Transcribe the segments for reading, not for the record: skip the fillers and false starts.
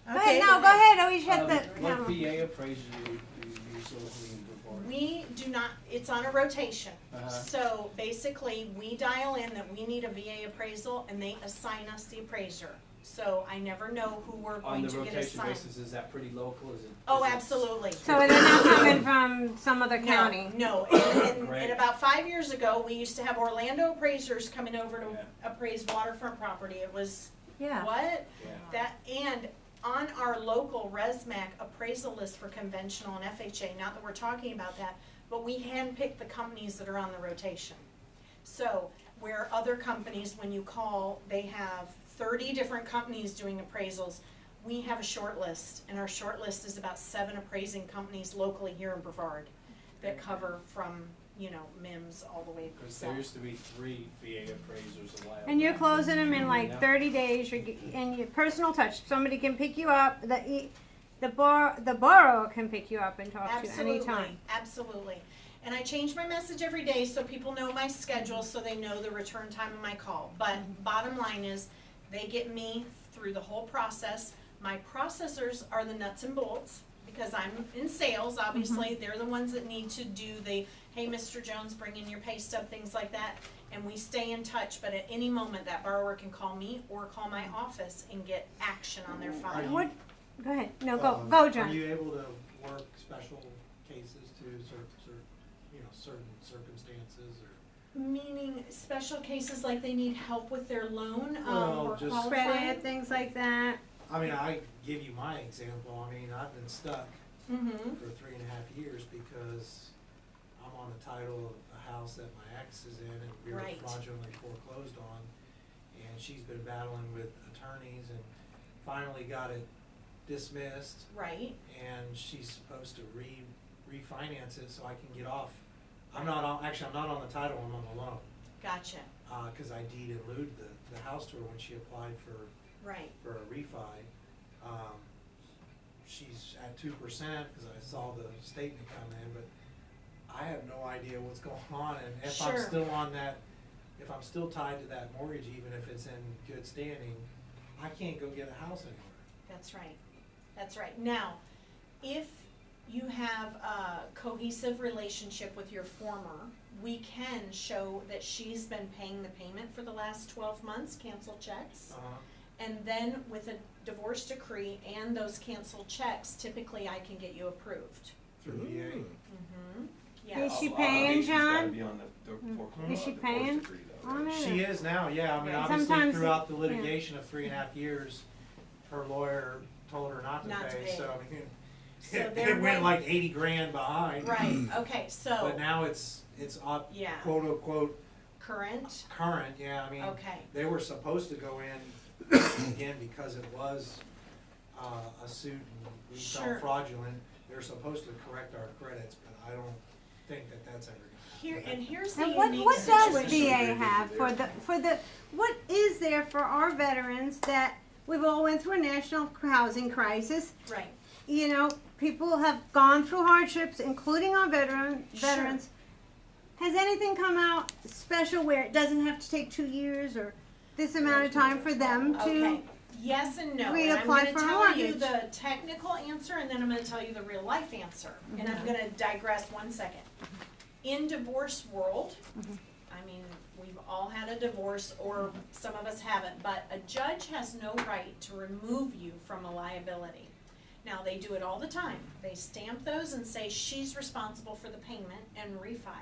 Go ahead. Oh, you shut the What camera. VA appraisal do you use locally in Brevard? We do not, it's on a rotation. Uh-huh. So basically, we dial in that we need a VA appraisal and they assign us the appraiser. So I never know who we're On going the to get rotation assigned. basis, is that pretty local? Is it? Oh, is it- absolutely. So they're not coming from some other county. No, Great. and about 5 years ago, we used to have Orlando appraisers coming over to Yeah. appraise waterfront property. It was, Yeah. what? Yeah. That, and on our local ResMac appraisal list for conventional and FHA, not that we're talking about that, but we handpick the companies that are on the rotation. So, where other companies, when you call, they have 30 different companies doing appraisals, we have a short list, and our short list is about 7 appraising companies locally here in Brevard that cover from, MIMS all the way Because there south. used to be 3 VA appraisers a while And you're back. closing them in Yeah. like 30 days. And your personal touch. Somebody can pick you up. The borough can pick you up and talk to you Absolutely, anytime. absolutely. And I change my message every day so people know my schedule, so they know the return time of my call. But bottom line is, they get me through the whole process. My processors are the nuts and bolts, because I'm in sales, obviously. They're the ones that need to do the, hey, Mr. Jones, bring in your pay stub, things like that. And we stay in touch, but at any moment, that borrower can call me or call my office and get action on their file. What? Go ahead. No, go, John. Are you able to work special cases to certain circumstances or? Meaning special cases like they need help with their loan, Well, or just- qualifying? Credit, things like that. I mean, I give you my example. I mean, I've been stuck Mm-hmm, for 3.5 years because I'm on the title of a house that my ex is in and we were Right. fraudulently foreclosed on. And she's been battling with attorneys and finally got it dismissed. right, And she's supposed to refinance it so I can get off. I'm not on the title, I'm on the loan. gotcha, Cause I deed in lieu the house to her when she applied for right, a refi. She's at 2%, cause I saw the statement come in, but I have no idea what's going on, and if I'm Sure. still on that, if I'm still tied to that mortgage, even if it's in good standing, I can't go get a house anywhere. that's right, that's right. Now, if you have a cohesive relationship with your former, we can show that she's been paying the payment for the last 12 months, cancel checks. And then with a divorce decree and those canceled checks, typically I can get you approved. Through VA. Mm-hmm, Is yes. she paying, John? Be on the foreclosure. Is she divorce paying decree, though, on right? it? She is now, yeah, I mean, Right. obviously Sometimes throughout the yeah. litigation of 3.5 years, her lawyer told her not Not to to pay. pay, so I mean, So it they're went going- like 80 grand behind. Right, okay, so, But now it's up, yeah, quote unquote, current, current, yeah, I mean, okay, they were supposed to go in, again, because it was, a suit and we Sure. felt fraudulent, they're supposed to correct our credits, but I don't think that that's ever gonna happen. here's the And what unique does situation. VA have for the what is there for our veterans that we've all went through a national housing crisis? Right, People have gone through hardships, including our veterans. Has anything come out special where it doesn't have to take 2 years or this amount of time for them to? okay, yes and no, and I'm reapply gonna for a tell you mortgage. the technical answer, and then I'm gonna tell you the real life answer, and I'm gonna digress 1 second. In divorce world, I mean, we've all had a divorce, or some of us haven't, but a judge has no right to remove you from a liability. Now, they do it all the time. They stamp those and say she's responsible for the payment and refi.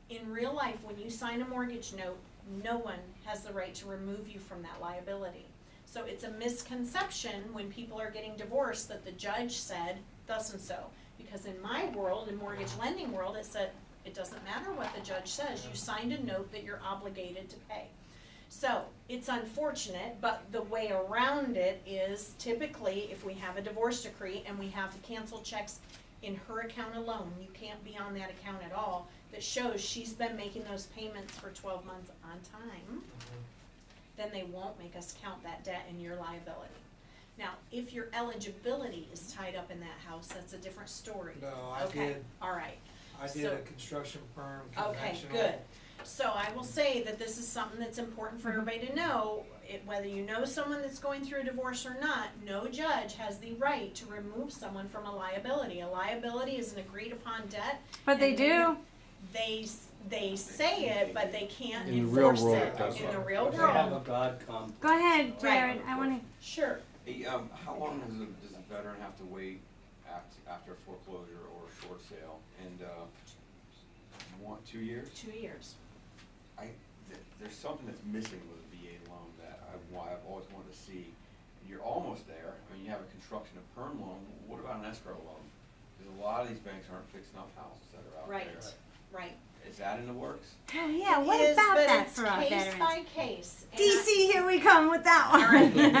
In real life, when you sign a mortgage note, no one has the right to remove you from that liability. So it's a misconception when people are getting divorced that the judge said thus and so. Because in my world, in mortgage lending world, it said, it doesn't matter what the judge says, you signed a note that you're obligated to pay. So, it's unfortunate, but the way around it is typically if we have a divorce decree and we have the canceled checks in her account alone, you can't be on that account at all, that shows she's been making those payments for 12 months on time, then they won't make us count that debt in your liability. Now, if your eligibility is tied up in that house, that's a different story. No, I Okay, did, all right. I did a construction firm, Okay, conventional. good. So I will say that this is something that's important for everybody to know. Whether you know someone that's going through a divorce or not, no judge has the right to remove someone from a liability. A liability is an agreed upon debt. But they and do. They say it, but they can't In the real enforce world, it it does in the not. real They have a world. God come. Go ahead, Jared. I want to. Sure. Hey, how long does a veteran have to wait after a foreclosure or a short sale? And, 2 years? 2 years. There's something that's missing with a VA loan that I've always wanted to see. You're almost there. I mean, you have a construction of perm loan. What about an escrow loan? Because a lot of these banks aren't fixing up houses that are out Right, there. right. Is that in the works? Oh yeah. What It is, about but that it's for our case veterans? by case. And DC, here we come with that All one. right, and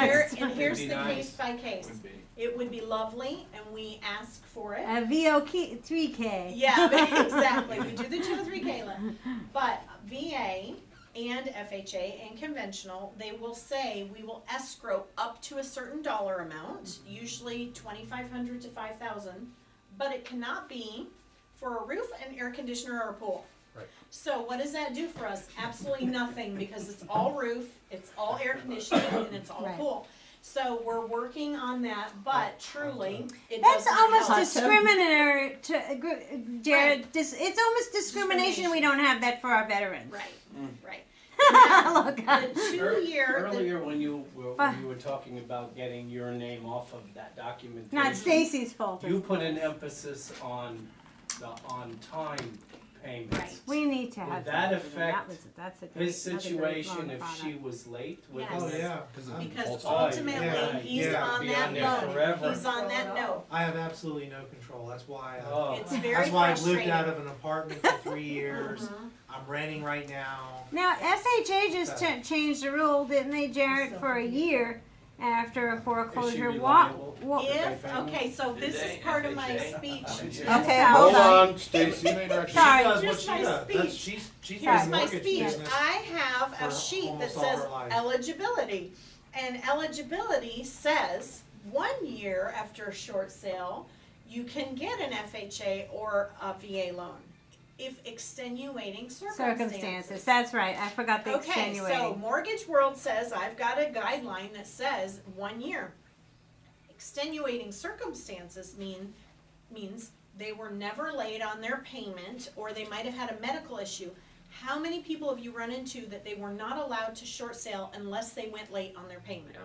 here's Would the be nice. case by case. Would be. It would be lovely, and we ask for it. A VOK 3K. Yeah, exactly. We do the 203K limit. But VA and FHA and conventional, they will say we will escrow up to a certain dollar amount, usually $2,500 to $5,000, but it cannot be for a roof, an air conditioner, or a pool. Right. So what does that do for us? Absolutely nothing, because it's all roof, it's all air conditioning, and it's all Right. pool. So we're working on that, but truly, it That's does not almost help. discriminatory, Jared. It's almost discrimination. We don't have that for our veterans. Right, right. Look, The 2 year, Earlier when you were talking about getting your name off of that documentation. not Stacy's fault. You put an emphasis on time payments. Right. We need to have Would that something. affect That's a great, His another great situation loan if product. she was late with Yes. Oh, his- yeah. because Oh, ultimately, yeah, he's yeah. on Be that on there note, forever. he's on that note. I have absolutely no control. That's why, Oh. It's very that's why I've frustrating. lived out of an apartment for 3 years. Mhm. I'm renting right now. Now FHA just changed the rule, didn't they, Jared, for a year after a foreclosure? reliable? If, okay, so Did this is they? part of my FHA? speech. Okay, Hold hold on. on, Stacy. Sorry. She does what Here's she my does. That's, speech. she's Here's in my mortgage speech. business. I have a for sheet that almost all says her life. eligibility. And eligibility says 1 year after a short sale, you can get an FHA or a VA loan if extenuating Circumstances. That's right. I forgot the Okay, extenuating. so Mortgage World says I've got a guideline that says 1 year. Extenuating circumstances means they were never late on their payment, or they might have had a medical issue. How many people have you run into that they were not allowed to short sale unless they went late on their payment?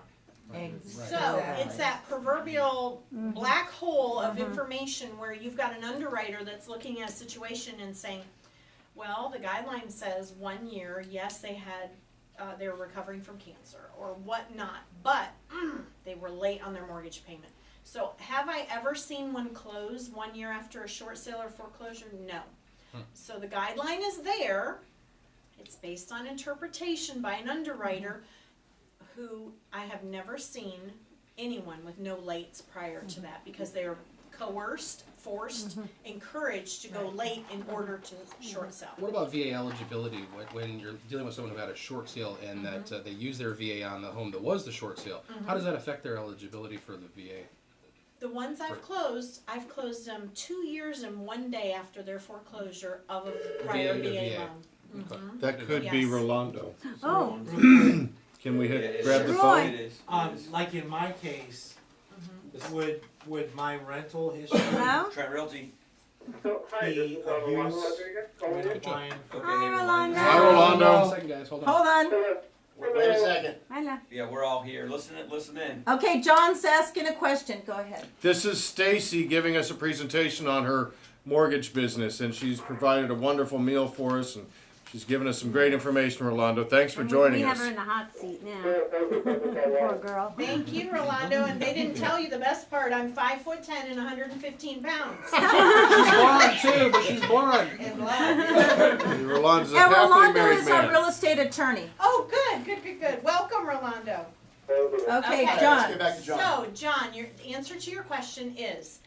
So it's that proverbial black hole of information where you've got an underwriter that's looking at a situation and saying, well, the guideline says 1 year, yes, they were recovering from cancer or whatnot, but they were late on their mortgage payment. So have I ever seen one close 1 year after a short sale or foreclosure? No. So the guideline is there. It's based on interpretation by an underwriter who I have never seen anyone with no lates prior to that, because they are coerced, forced, encouraged to go late in order to short sell. What about VA eligibility when you're dealing with someone who had a short sale and that they used their VA on the home that was the short sale? How does that affect their eligibility for the VA? The ones I've closed them 2 years and 1 day after their foreclosure of a prior VA to VA VA. loan. Okay. That could be Yes. Rolando. Oh, Can we Yeah, it grab is. the Roy. phone? It is. Like in my case, Mm-hmm. would my rental history hello? Trent Realty. So, hi, this be is of Rolando use Rodriguez when calling in. applying for? Hi, Rolando. Hi, Rolando. One second, guys. Hold on. Hold on. Wait a second. Hello. Yeah, we're all here. Listen in. Okay, John's asking a question. Go ahead. This is Stacy giving us a presentation on her mortgage business, and she's provided a wonderful meal for us, and she's given us some great information, Rolando. Thanks for And joining we have her us. in the hot seat now. Thank Poor girl. Thank you, Rolando, and they didn't tell you the best part. I'm 5'10" and 115 pounds. She's blonde too, but she's blonde. And black. Rolando's a And happily Rolando married is our man. real estate attorney. Oh, good. Welcome, Rolando. Okay, Okay. John. So, John, your the answer to your question is,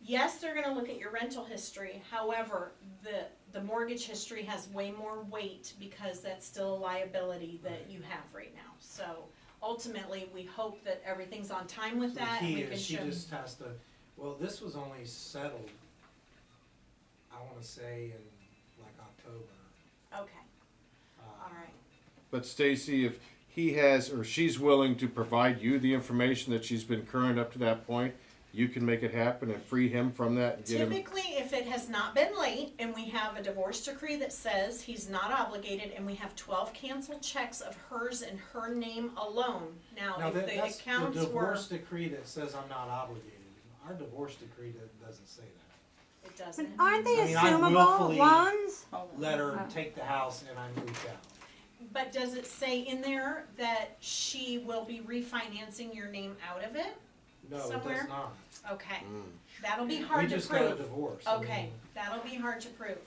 yes, they're gonna look at your rental history. However, the mortgage history has way more weight because that's still a liability that you have right now. So ultimately, we hope that everything's on time with that The and key we can is she show. just has to, well, this was only settled, I wanna say in like October. Okay, Uh, all right. But Stacy, if he has or she's willing to provide you the information that she's been current up to that point, you can make it happen and free him from that and get him. Typically, if it has not been late and we have a divorce decree that says he's not obligated and we have 12 canceled checks of hers in her name alone. Now, Now, if the that's the accounts were, divorce decree that says I'm not obligated. Our divorce decree doesn't say that. it But doesn't. aren't they I mean, I assumable willfully- loans? Let her Oh. take the house and I moved out. But does it say in there that she will be refinancing your name out of it? No, it Somewhere? does not. Okay, that'll be hard We to just got a prove. divorce. I Okay, mean, that'll be hard to prove.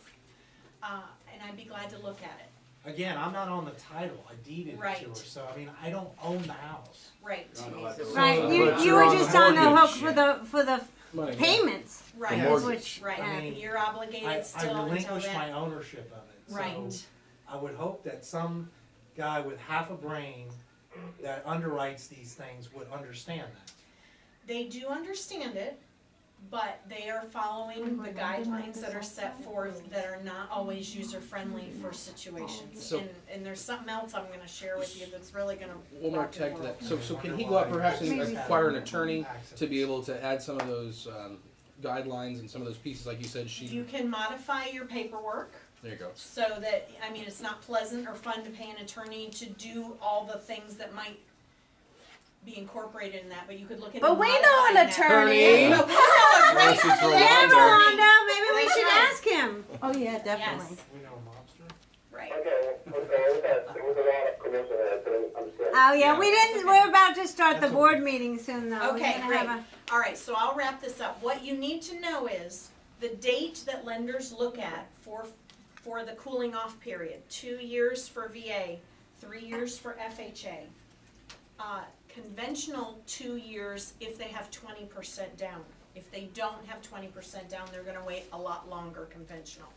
And I'd be glad to look at it. again, I'm not on the title. I deeded it to Right. her, so I mean, I don't own the house. Right, You're not allowed to- Right, But you you're were on the just on the hook mortgage. for the Money, yeah. payments. right, mortgage. Which, right. I mean, You're obligated I still until relinquished my then. ownership of it. Right. So I would hope that some guy with half a brain that underwrites these things would understand that. They do understand it, but they are following the guidelines that are set forth that are not always user-friendly for situations. So- And there's something else I'm gonna share with you that's really gonna One more rock your tag to world. that. So I can wonder he go out why perhaps and Maybe. acquire an attorney Access. to be able to add some of those guidelines and some of those pieces, like you said, You can modify your paperwork there you go. so that, I mean, it's not pleasant or fun to pay an attorney to do all the things that might be incorporated in that, but you could look at. But we know an attorney. Yes, but we know a great Unless it's attorney. yeah, Rolando. Rolando, maybe we should Right. ask him. Oh, yeah, definitely. Yes, We know a mobster. right. Okay, it was a lot of commission there, but I'm scared. Oh, yeah, Yeah. we didn't, okay. we're about to start the That's board okay. meeting soon, though. We're Okay, gonna great. have All right, so I'll wrap this up. What you need to know is the date that lenders look at for the cooling off period. 2 years for VA, 3 years for FHA. Conventional 2 years if they have 20% down. If they don't have 20% down, they're gonna wait a lot longer conventional.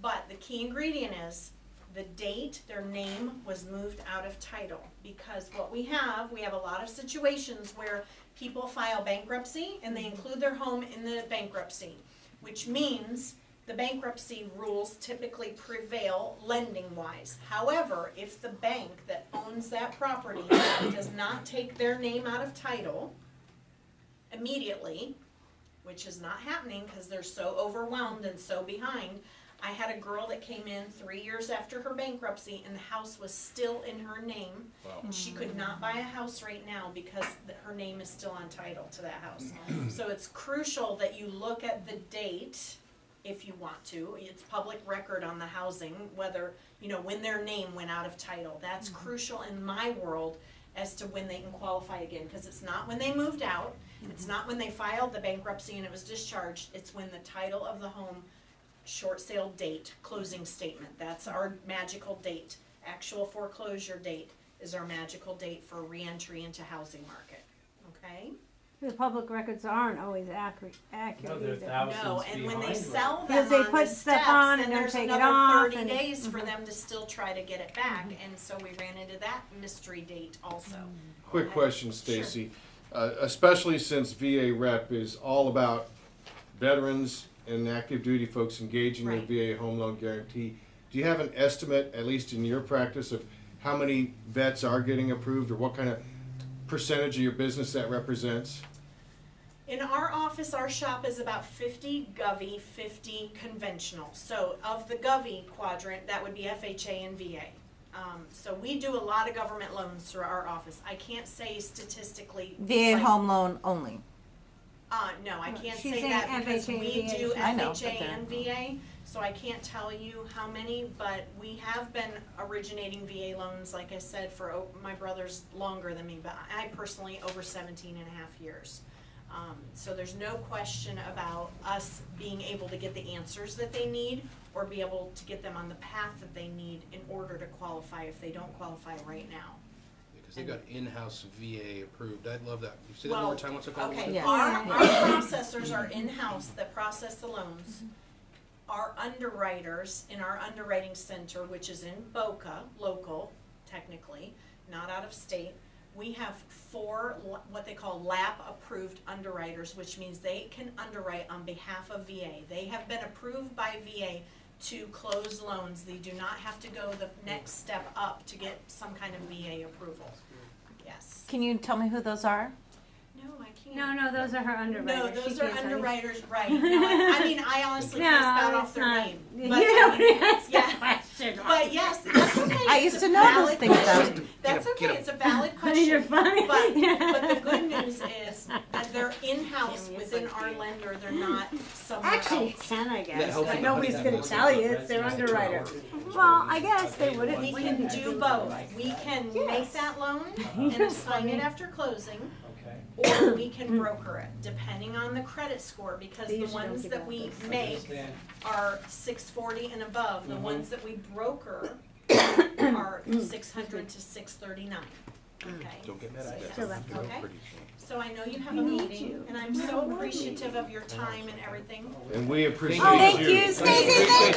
But the key ingredient is the date their name was moved out of title. Because what we have a lot of situations where people file bankruptcy and they include their home in the bankruptcy, which means the bankruptcy rules typically prevail lending-wise. However, if the bank that owns that property does not take their name out of title immediately, which is not happening because they're so overwhelmed and so behind. I had a girl that came in 3 years after her bankruptcy and the house was still in her name. Wow. And she could not buy a house right now because her name is still on title to that house. So it's crucial that you look at the date if you want to. It's public record on the housing, whether, when their name went out of title. That's crucial in my world as to when they can qualify again, because it's not when they moved out, it's not when they filed the bankruptcy and it was discharged, it's when the title of the home, short sale date, closing statement, that's our magical date. Actual foreclosure date is our magical date for reentry into housing market, okay? the public records aren't always accurate No, they're either. thousands No, and when they behind sell them Because they on put the stuff steps, on and then don't there's take it another off 30 and- days for them to still try to get it back, and so we ran into that mystery date also. Quick question, Stacy. Especially since VA rep is all about veterans and active duty folks engaging Right. the VA home loan guarantee. Do you have an estimate, at least in your practice, of how many vets are getting approved, or what kind of percentage of your business that represents? In our office, our shop is about 50 Govy, 50 conventional. So of the Govy quadrant, that would be FHA and VA. So we do a lot of government loans through our office. I can't say statistically. VA like, home loan only. No, I can't She's say saying that because FHA and we VA. do I know, but FHA they're- and VA, so I can't tell you how many, but we have been originating VA loans, like I said, for my brother's longer than me, but I personally over 17 and a half years. So there's no question about us being able to get the answers that they need or be able to get them on the path that they need in order to qualify if they don't qualify right now. Because they got in-house VA approved. I'd love that. You say that one more time. What's it called? Okay, Yeah. our processors are in-house that process the loans. Our underwriters in our underwriting center, which is in Boca, local, technically, not out of state, We have 4 what they call lap approved underwriters, which means they can underwrite on behalf of VA. They have been approved by VA to close loans. They do not have to go the next step up to get some kind of VA approval. Yes. Can you tell me who those are? No, I can't. No, those are her underwriters. No, She those are can't tell you. underwriters, right. No, I mean, I honestly can't spout off it's their not. name. You But, don't ask yeah. the question. But yes, that's okay. I It's used a to know those valid things, question. though. That's Get 'em, okay, get 'em. it's a valid You're question. funny. But the good news is that they're in-house within our lender, they're not somewhere Actually, else. 10, I That guess. helps But with nobody's the gonna most tell you. important It's their residents. underwriter. Well, I guess they would. We can do both. We can make that loan and assign it after closing, Okay. or we can broker it, depending on the credit score, because They the usually don't ones give that out we those. make Understand. are 640 and above. The Mhm. ones that we broker are 600 to 639. Okay. Don't get mad at Yes. that. Okay. So I know you have a meeting, and I'm so appreciative of your time and everything. And we appreciate Oh, thank you. you, Stacy. Thank